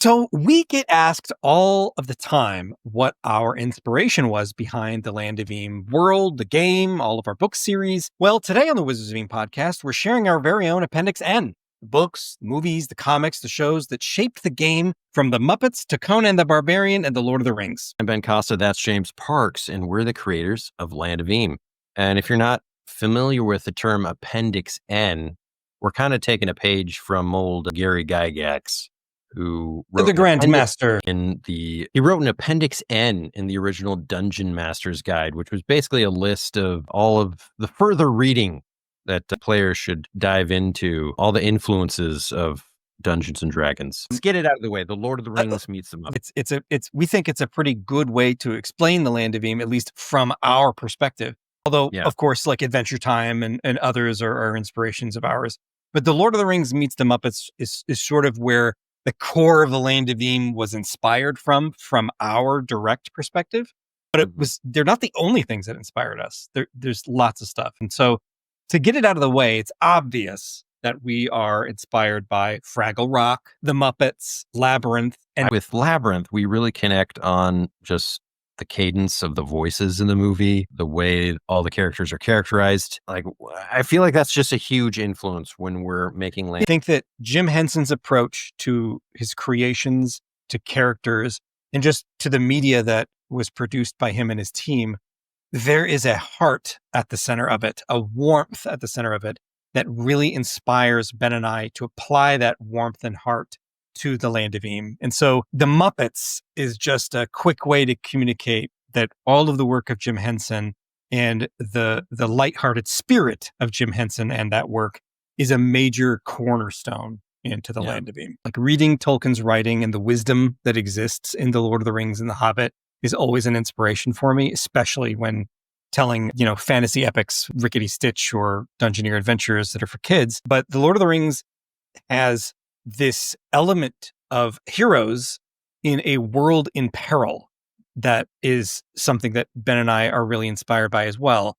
So we get asked all of the time what our inspiration was behind the Land of Eem world, the game, all of our book series. Well, today on the Wizards of Eem podcast, we're sharing our very own Appendix N. The books, the movies, the comics, the shows that shaped the game, from the Muppets to Conan the Barbarian and the Lord of the Rings. I'm Ben Costa, that's James Parks, and we're the creators of Land of Eem. And if you're not familiar with the term Appendix N, we're kind of taking a page from old Gary Gygax, who wrote The Grand Master. He wrote an Appendix N in the original Dungeon Master's Guide, which was basically a list of all of the further reading that players should dive into, all the influences of Dungeons and Dragons. Let's get it out of the way. The Lord of the Rings meets the Muppets. We think it's a pretty good way to explain the Land of Eem, at least from our perspective. Although, Of course, like Adventure Time and others are inspirations of ours. But the Lord of the Rings meets the Muppets is sort of where the core of the Land of Eem was inspired from our direct perspective. But they're not the only things that inspired us. There's lots of stuff. And so to get it out of the way, it's obvious that we are inspired by Fraggle Rock, the Muppets, Labyrinth. And with Labyrinth, we really connect on just the cadence of the voices in the movie, the way all the characters are characterized. Like, I feel like that's just a huge influence when we're making Land. I think that Jim Henson's approach to his creations, to characters, and just to the media that was produced by him and his team, there is a heart at the center of it, a warmth at the center of it that really inspires Ben and I to apply that warmth and heart to the Land of Eem. And so the Muppets is just a quick way to communicate that all of the work of Jim Henson and the lighthearted spirit of Jim Henson and that work is a major cornerstone into the Land of Eem. Like reading Tolkien's writing and the wisdom that exists in The Lord of the Rings and The Hobbit is always an inspiration for me, especially when telling, fantasy epics, Rickety Stitch or Dungeoneer adventures that are for kids. But The Lord of the Rings has this element of heroes in a world in peril that is something that Ben and I are really inspired by as well.